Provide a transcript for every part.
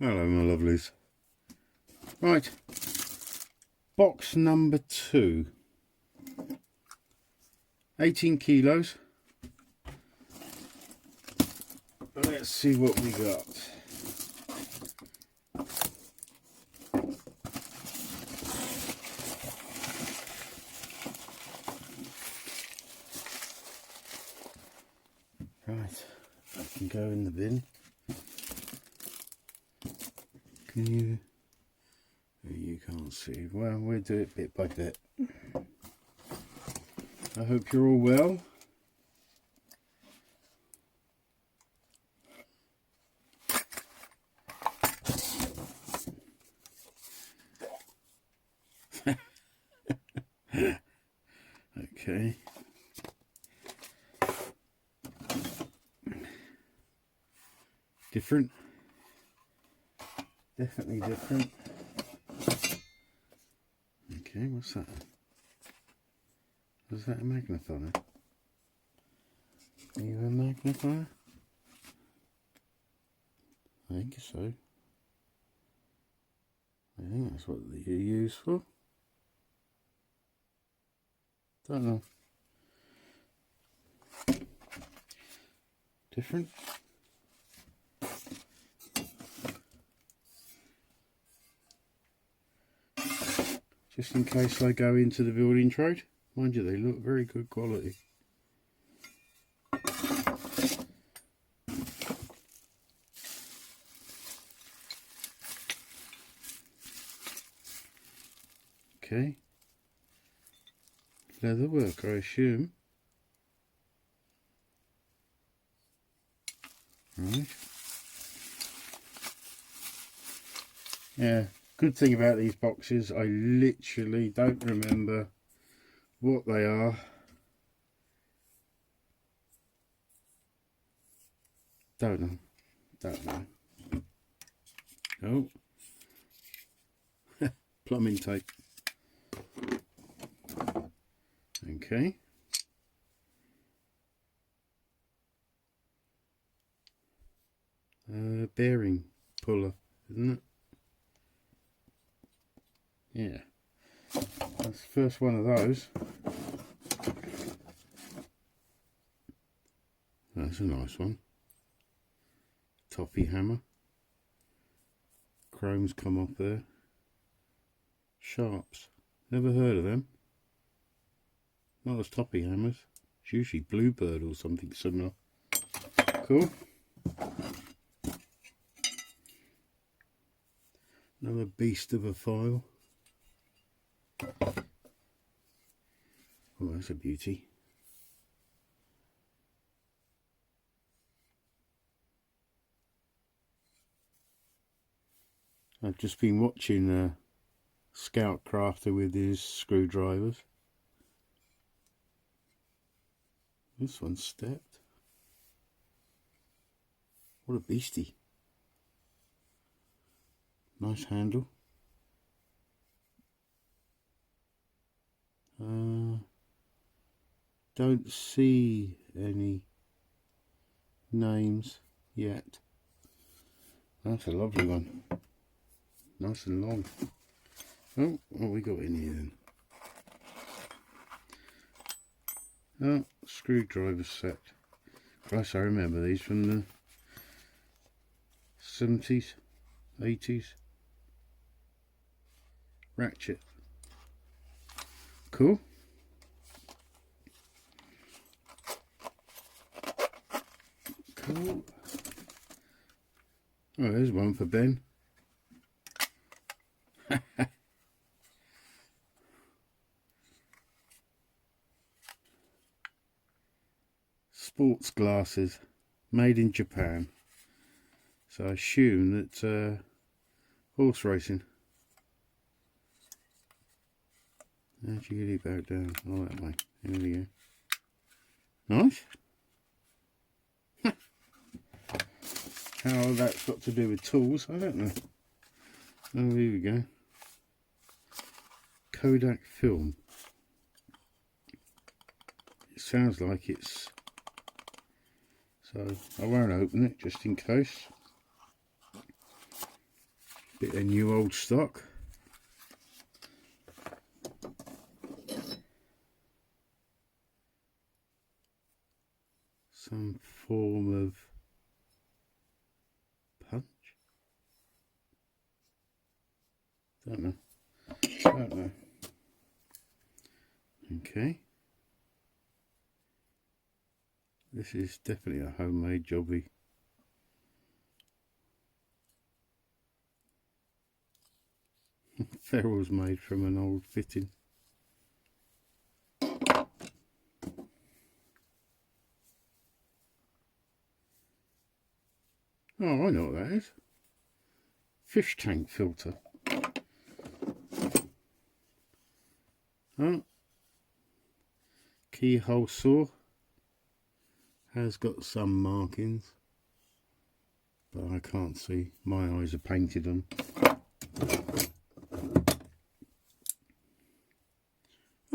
Hello my lovelies. Right, box number 2. 18 kilos. Let's see what we got. Right, that can go in the bin. Can you? You can't see. Well, we'll do it bit by bit. I hope you're all well. Okay. Different. Definitely different. Okay, what's that? Was that a magnifier? Are you a magnifier? I think so. I think that's what they're used for. Don't know. Different. Just in case I go into the building trade. Mind you, they look very good quality. Okay. Leather work, I assume. Right. Yeah, good thing about these boxes, I literally don't remember what they are. Don't know. Oh. Plumbing tape. Okay. Bearing puller, isn't it? Yeah. That's the first one of those. That's a nice one. Toffee hammer. Chrome's come off there. Sharps. Never heard of them. Not as toffee hammers. It's usually Bluebird or something similar. Cool. Another beast of a file. Oh, that's a beauty. I've just been watching Scout Crafter with his screwdrivers. This one's stepped. What a beastie. Nice handle. Don't see any names yet. That's a lovely one. Nice and long. Oh, what we got in here then? Oh, screwdriver set. Christ, I remember these from the 70s, 80s. Ratchet. Cool. Cool. Oh, there's one for Ben. Sports glasses, made in Japan. So I assume that horse racing. How'd you get it back down? Oh, that way. There we go. Nice. How that's got to do with tools, I don't know. Oh, here we go. Kodak film. It sounds like it's... So I won't open it just in case. Bit of new old stock. Some form of punch. Don't know. Okay. This is definitely a homemade jobby. Ferrule's made from an old fitting. Oh, I know what that is. Fish tank filter. Oh. Keyhole saw. Has got some markings, but I can't see. My eyes are painted on.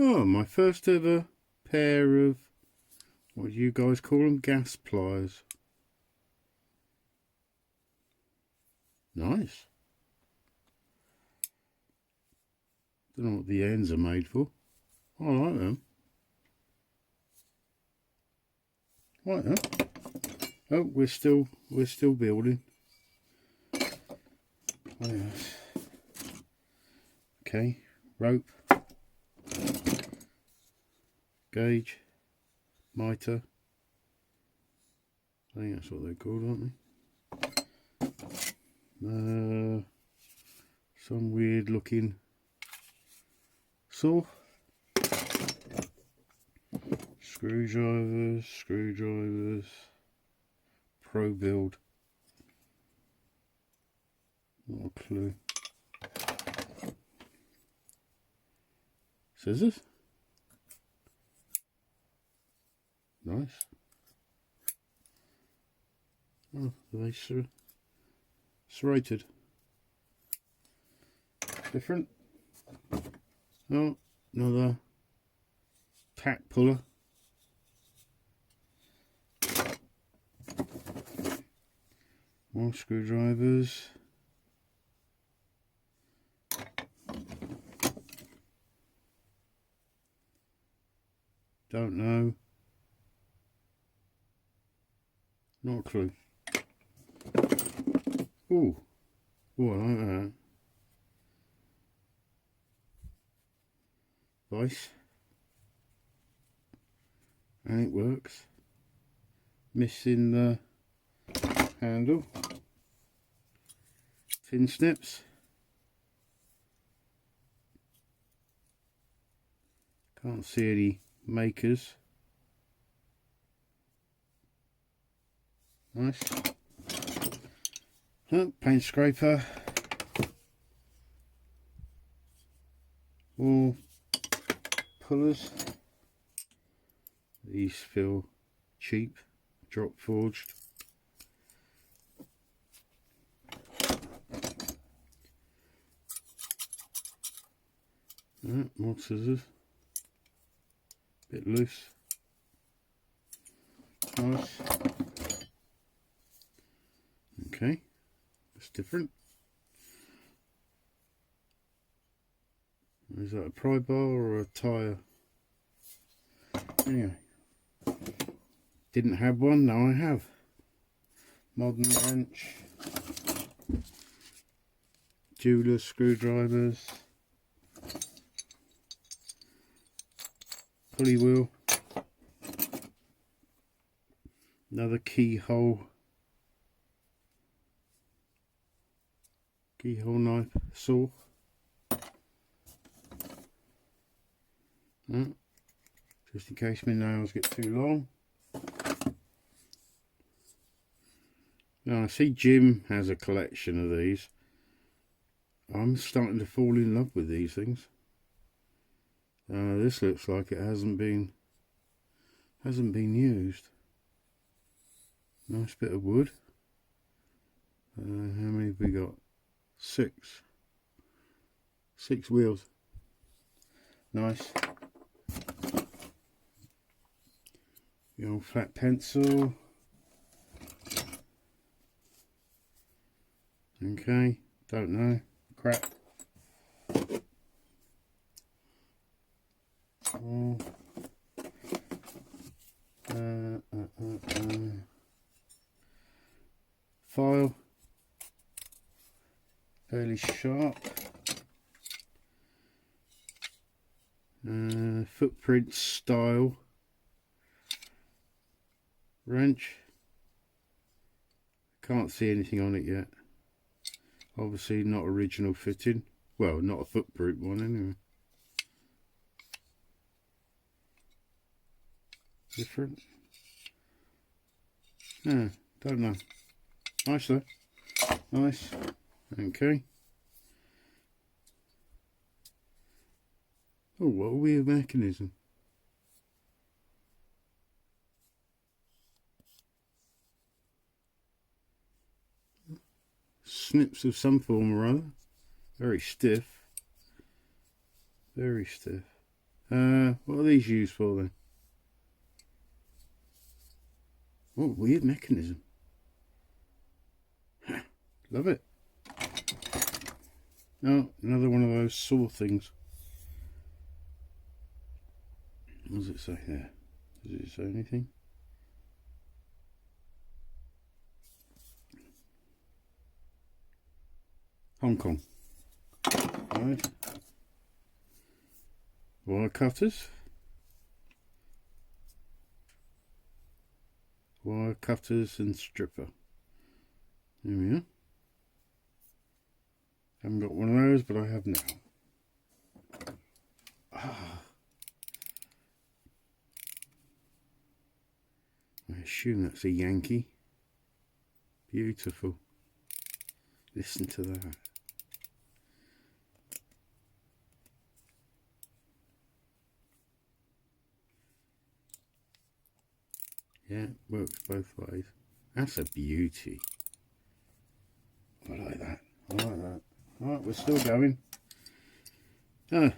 Oh, my first ever pair of, what do you guys call them? Gas pliers. Nice. Don't know what the ends are made for. I like them. Right then. Oh, we're still building. Oh, yes. Okay, rope, gauge, mitre. I think that's what they're called, aren't they? Some weird looking saw. Screwdrivers, Pro Build. Not a clue. Scissors. Nice. Oh, they serrated. Different. Oh, another tack puller. More screwdrivers. Don't know. Not a clue. Ooh. Ooh, I like that. Vice. And it works. Missing the handle. Tin snips. Can't see any makers. Nice. Oh, paint scraper. More pullers. These feel cheap, drop forged. More scissors. Bit loose. Nice. Okay, that's different. Is that a pry bar or a tyre? Anyway, didn't have one, now I have. Modern wrench. Jeweler screwdrivers. Pulley wheel. Another keyhole knife saw. Just in case my nails get too long. Now I see Jim has a collection of these. I'm starting to fall in love with these things. This looks like it hasn't been used. Nice bit of wood. How many have we got? 6 wheels. Nice. The old flat pencil. Okay, Don't know. Crap. Oh. File. Fairly sharp. Footprint style. Wrench. Can't see anything on it yet. Obviously not original fitting. Well, not a footprint one anyway. Different. Yeah, don't know. Nice though. Nice. Okay. Oh, what a weird mechanism. Snips of some form or other. Very stiff. Very stiff. What are these used for then? Oh, weird mechanism. Love it. Oh, another one of those saw things. What does it say there? Does it say anything? Hong Kong. Right. Wire cutters. Wire cutters and stripper. There we are. Haven't got one of those, but I have now. I assume that's a Yankee. Beautiful. Listen to that. Yeah, works both ways. That's a beauty. I like that. I like that. Alright, we're still going. Oh.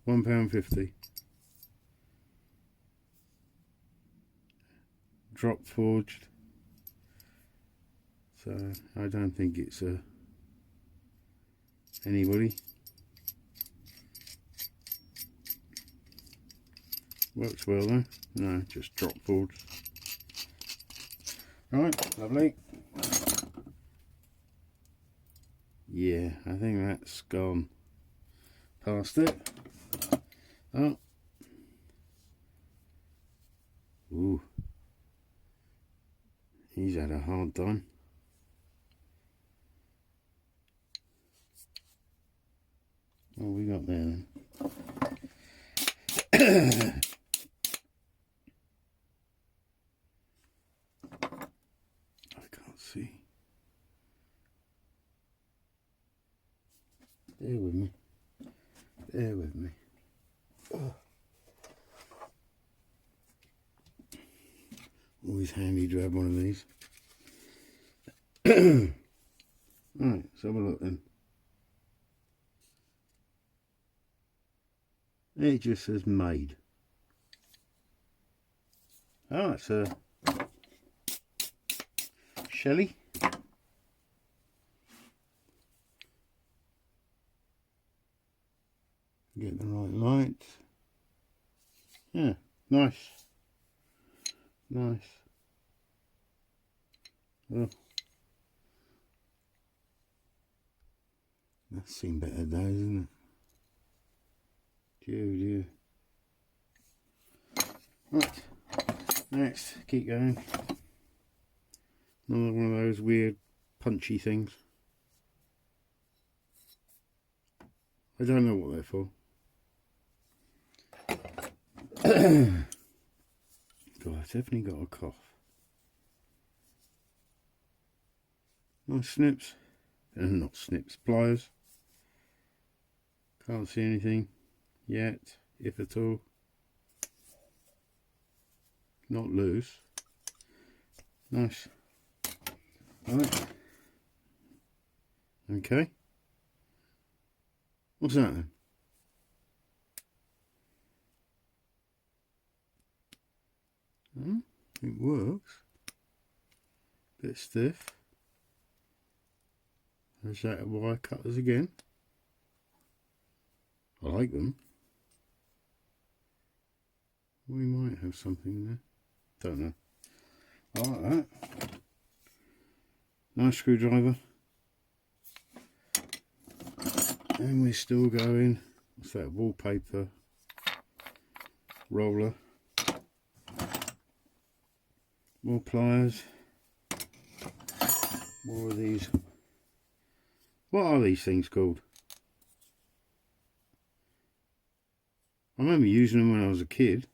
£1.50. Drop forged. So I don't think it's anybody. Works well though. No, just drop forged. Right, lovely. Yeah, I think that's gone past it. Oh. Ooh. He's had a hard time. What have we got there then? I can't see. Bear with me. Bear with me. Oh. Always handy to have one of these. Right, let's have a look then. It just says made. Oh, it's a Shelley. Get the right light. Yeah, nice. Nice. Oh. That's seen better days, isn't it? Dear. Right. Next, keep going. Another one of those weird punchy things. I don't know what they're for. God, I've definitely got a cough. Nice snips. Not snips, pliers. Can't see anything yet, if at all. Not loose. Nice. Right. Okay. What's that then? It works. Bit stiff. There's that wire cutters again. I like them. We might have something there. Don't know. I like that. Nice screwdriver. And we're still going. What's that? Wallpaper roller. More pliers. More of these. What are these things called? I remember using them when I was a kid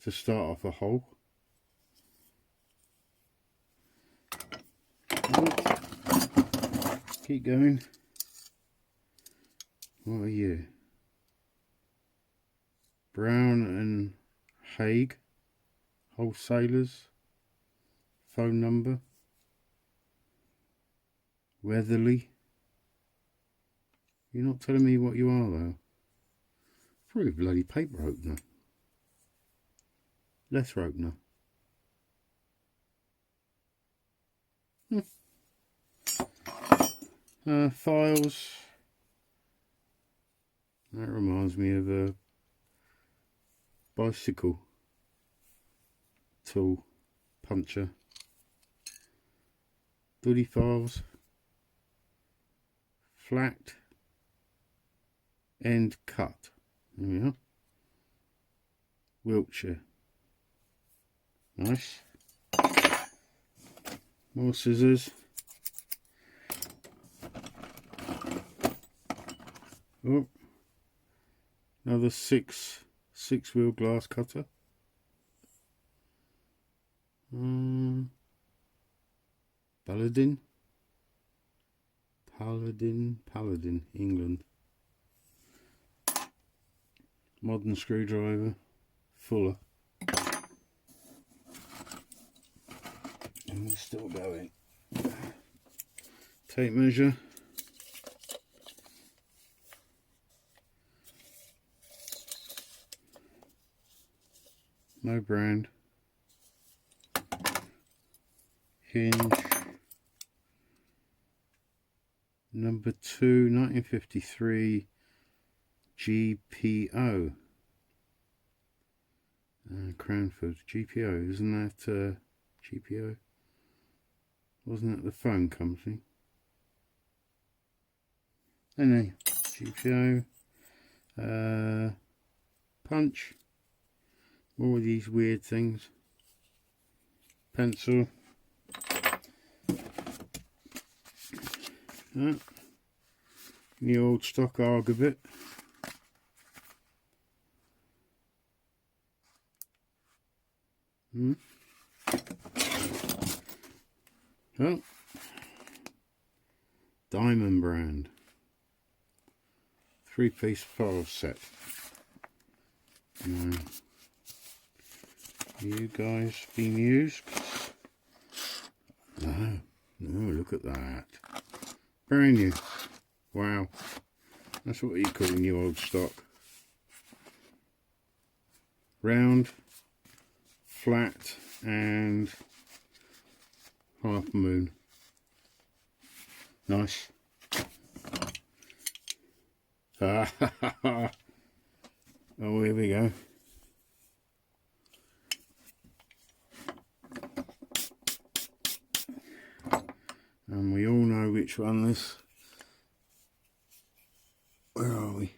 to start off a hole. Keep going. What are you? Brown and Haig wholesalers. Phone number. Weatherly. You're not telling me what you are though. Probably bloody paper opener. Letter opener. Files. That reminds me of a bicycle tool puncher. Goody files. Flat end cut. There we are. Wiltshire. Nice. More scissors. Oh, another six wheel glass cutter. Paladin, England. Modern screwdriver, Fuller. And we're still going. Tape measure. No brand. Hinge. Number 2, 1953 GPO. Cranford. GPO, isn't that GPO? Wasn't that the phone company? Anyway, GPO. Punch. More of these weird things. Pencil. The old stock Argobit. Oh, Diamond brand. 3-piece file set. You guys been used? No, look at that. Brand new. Wow. That's what you call new old stock. Round, flat, and half moon. Nice. Oh, here we go. And we all know which one this. Where are we?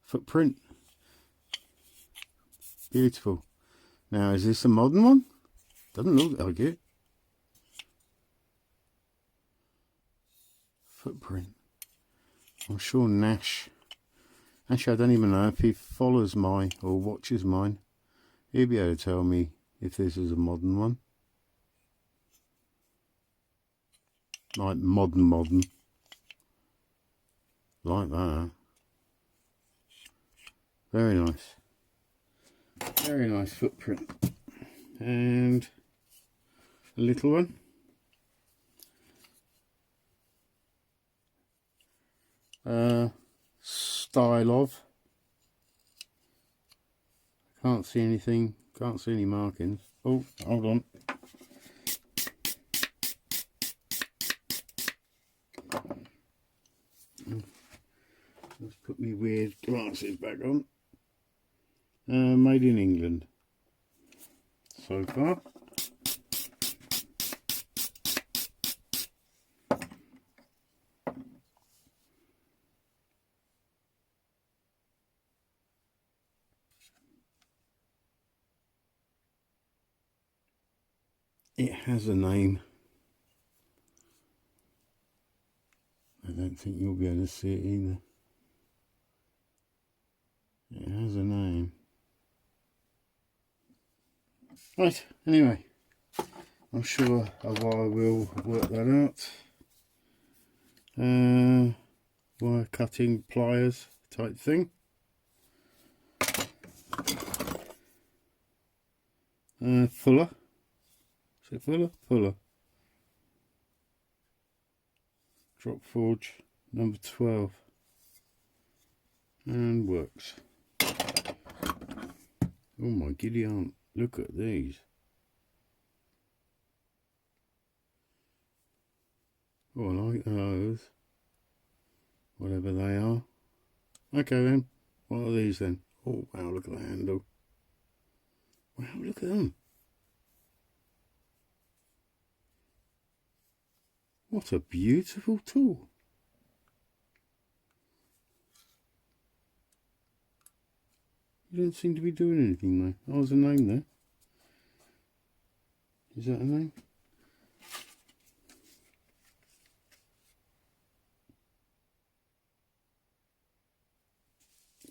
Footprint. Beautiful. Now, is this a modern one? Doesn't look like it. Footprint. I'm sure Nash. Actually, I don't even know if he follows mine or watches mine. He'll be able to tell me if this is a modern one. Like modern. Like that. Very nice. Very nice footprint. And a little one. Style of. Can't see anything Can't see any markings. Oh, hold on. Let's put me weird glasses back on. Made in England so far. It has a name. I don't think you'll be able to see it either. It has a name. Right, anyway, I'm sure I will work that out. Wire cutting pliers type thing. Fuller. Is it Fuller? Fuller. Drop forge number 12. And works. Oh my giddy aunt, look at these. Oh, I like those. Whatever they are. Okay then, what are these then? Oh wow, look at the handle. Wow, look at them. What a beautiful tool. You don't seem to be doing anything though. Oh, there's a name there. Is that a name?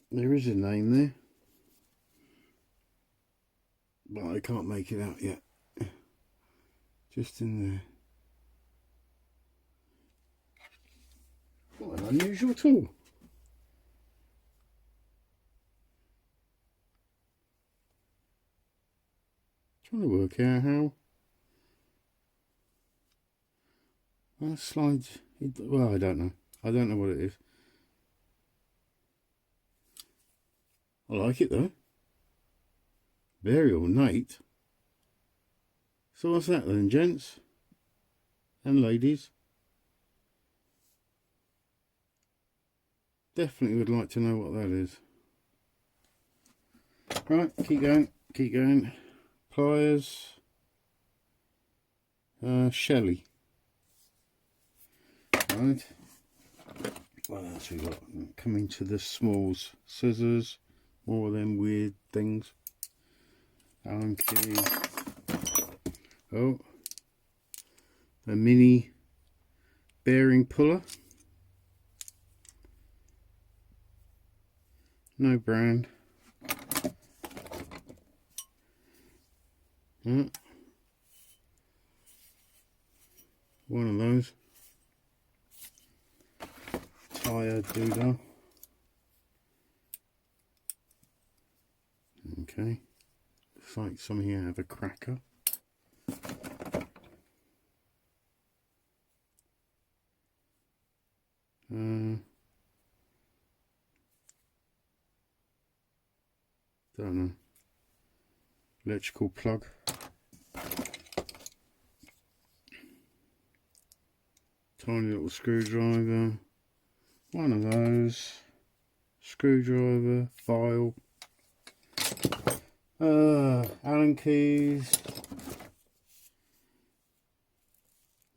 There is a name there. But I can't make it out yet. Just in there. What an unusual tool. Trying to work out how that slides. Well, I don't know. I don't know what it is. I like it though. Very ornate. So what's that then, gents and ladies? Definitely would like to know what that is. Right, keep going, keep going. Pliers. Shelley. Right. What else we got? Coming to the smalls. Scissors. More of them weird things. Allen key. Oh. A mini bearing puller. No brand. One of those. Tire doodah. Okay. Looks like some here have a cracker. Don't know. Electrical plug. Tiny little screwdriver. One of those. Screwdriver. File. Allen keys.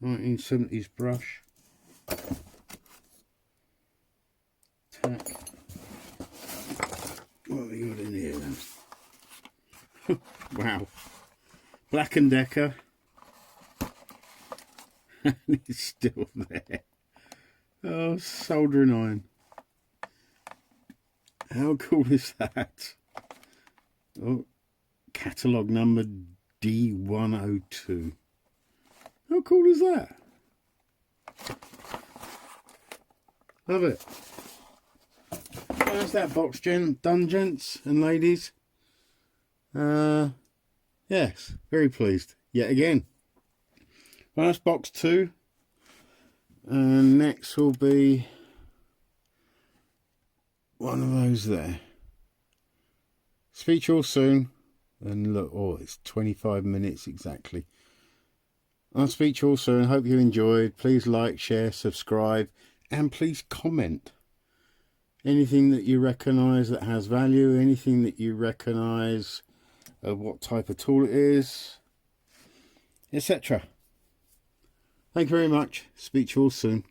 1970s brush. Tack. What have we got in here then? Wow. Black & Decker. And it's still there. Oh, soldering iron. How cool is that? Oh, catalogue number D102. How cool is that? Love it. There's that box done, gents and ladies. Yes, very pleased yet again. Well, that's box 2. And next will be one of those there. Speak to you all soon. And look, oh, it's 25 minutes exactly. I'll speak to you all soon. Hope you enjoyed. Please like, share, subscribe, and please comment. Anything that you recognise that has value, anything that you recognise of what type of tool it is, etc. Thank you very much. Speak to you all soon.